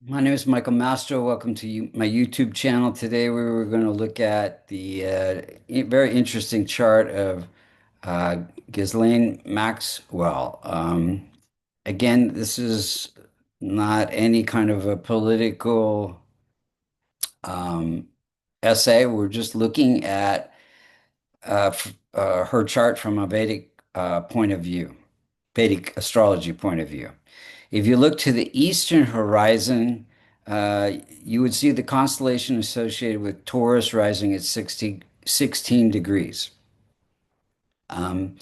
My name is Michael Mastro. Welcome to my YouTube channel. Today we were going to look at the very interesting chart of uh, Ghislaine Maxwell. Again, this is not any kind of a political um, essay. We're just looking at her chart from a Vedic point of view, Vedic astrology point of view. If you look to the eastern horizon, you would see the constellation associated with Taurus rising at 16 degrees. Um,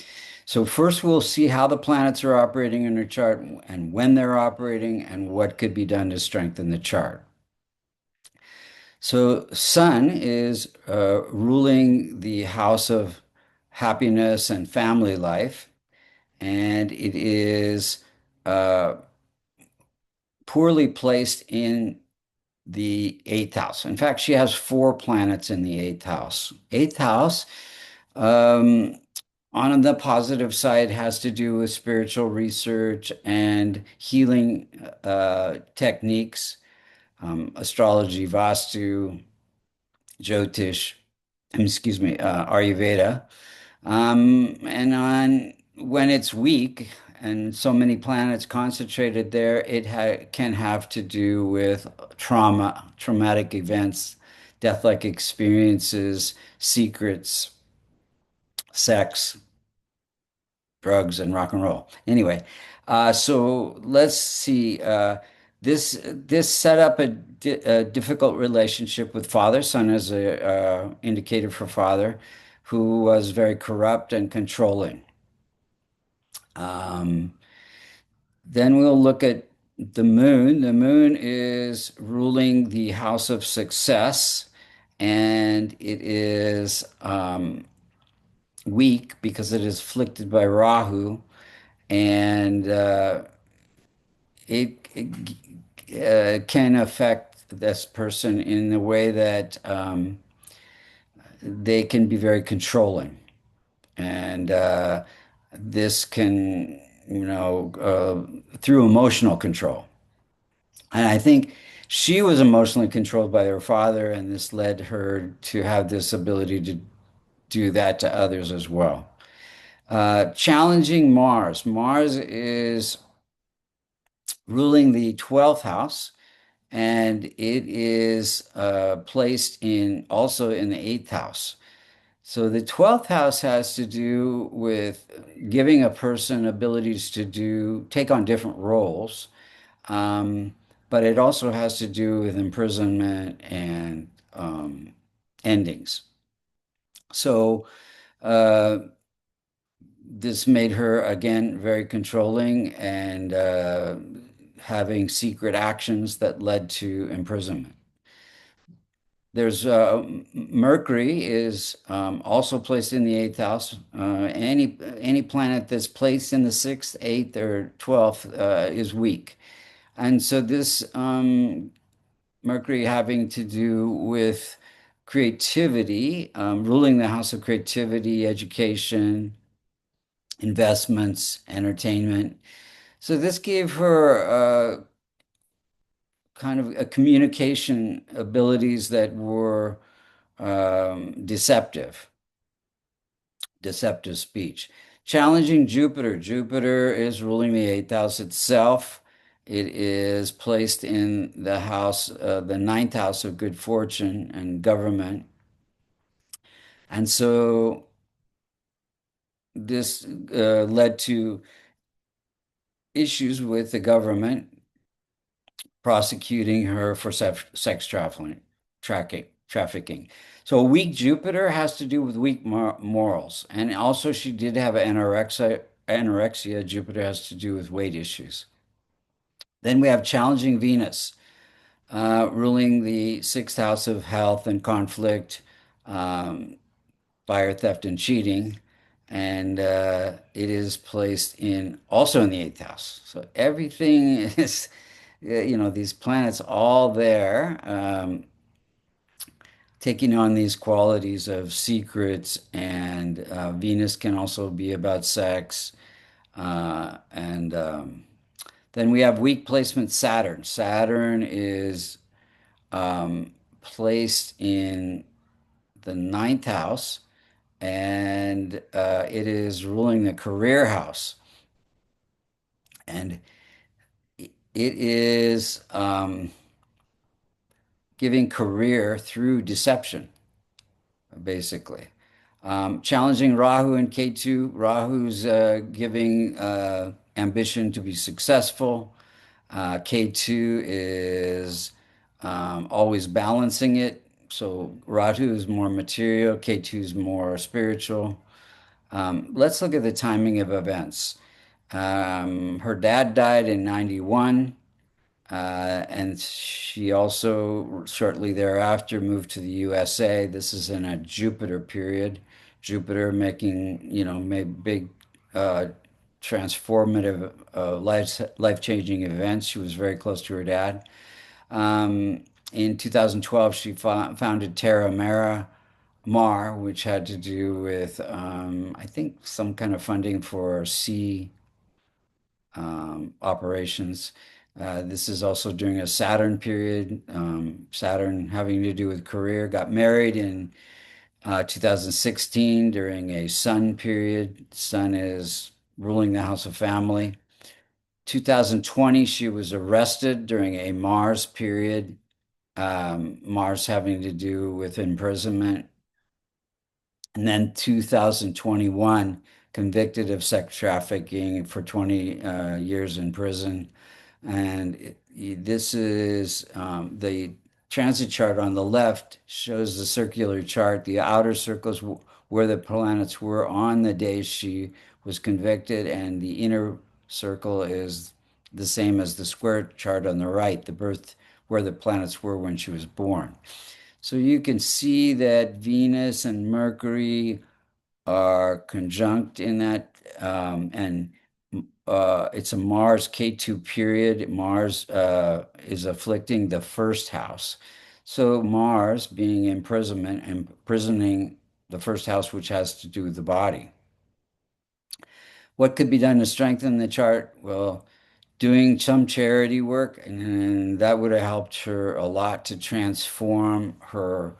so first we'll see how the planets are operating in your chart and when they're operating and what could be done to strengthen the chart. So Sun is ruling the house of happiness and family life, and it is uh, poorly placed in the eighth house. In fact, she has four planets in the eighth house. Eighth house, um, on the positive side, has to do with spiritual research and healing techniques, astrology, Vastu, Jyotish, excuse me, Ayurveda. And on when it's weak and so many planets concentrated there, it can have to do with trauma, traumatic events, death-like experiences, secrets, sex, drugs, and rock and roll. Anyway, so let's see. This set up a difficult relationship with father. Son is a indicator for father, who was very corrupt and controlling. Um, then we'll look at the moon. The moon is ruling the house of success, and it is weak because it is afflicted by Rahu, and it can affect this person in the way that they can be very controlling, and this can, through emotional control. And I think she was emotionally controlled by her father, and this led her to have this ability to do that to others as well. Challenging Mars. Mars is ruling the 12th house, and it is placed in also in the 8th house. So the 12th house has to do with giving a person abilities to take on different roles. Um, but it also has to do with imprisonment and endings. So uh, this made her again very controlling and having secret actions that led to imprisonment. There's Mercury is also placed in the eighth house. Any planet that's placed in the sixth, eighth, or 12th is weak. And so this Mercury having to do with creativity, ruling the house of creativity, education, investments, entertainment. So this gave her kind of a communication abilities that were deceptive speech. Challenging Jupiter. Jupiter is ruling the eighth house itself. It is placed in the house, the ninth house of good fortune and government. And so this led to issues with the government prosecuting her for sex trafficking. So a weak Jupiter has to do with weak morals. And also she did have anorexia. Jupiter has to do with weight issues. Then we have challenging Venus, ruling the sixth house of health and conflict, um, fire, theft, and cheating. And it is placed in also in the eighth house. So everything is, these planets all there, taking on these qualities of secrets. And Venus can also be about sex and Then we have weak placement Saturn. Saturn is placed in the ninth house, and it is ruling the career house. And it is giving career through deception, basically. Challenging Rahu and Ketu. Rahu's giving ambition to be successful. K2 is always balancing it. So Rahu is more material, K2 is more spiritual. Let's look at the timing of events. Her dad died in 91. And she also shortly thereafter moved to the USA. This is in a Jupiter period. Jupiter making, made big uh, transformative life-changing events. She was very close to her dad. In 2012, she founded Terra Mara Mar, which had to do with, I think, some kind of funding for sea operations. This is also during a Saturn period. Saturn having to do with career. Got married in 2016 during a Sun period. Sun is ruling the house of family. 2020, she was arrested during a Mars period. Mars having to do with imprisonment. And then 2021, convicted of sex trafficking for 20 years in prison. And this is the transit chart on the left shows the circular chart. The outer circles where the planets were on the day she was convicted, and the inner circle is the same as the square chart on the right, the birth where the planets were when she was born. So you can see that Venus and Mercury are conjunct in that, and it's a Mars K2 period. Mars is afflicting the first house. So Mars being imprisonment, imprisoning the first house, which has to do with the body. What could be done to strengthen the chart? Well, doing some charity work, and that would have helped her a lot to transform her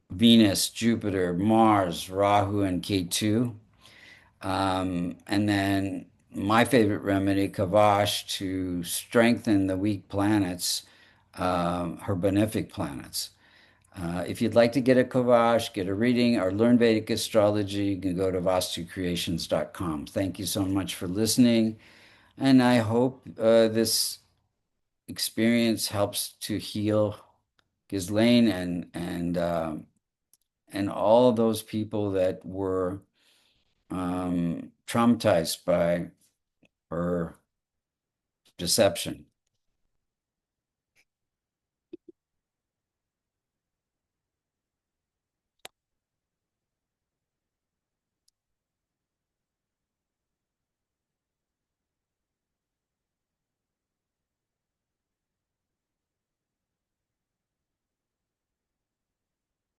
Venus, Jupiter, Mars, Rahu, and Ketu. And then my favorite remedy, Kavash, to strengthen the weak planets, her benefic planets. If you'd like to get a Kavash, get a reading, or learn Vedic astrology, you can go to vastucreations.com. Thank you so much for listening, and I hope this experience helps to heal Ghislaine and all of those people that were traumatized by her deception.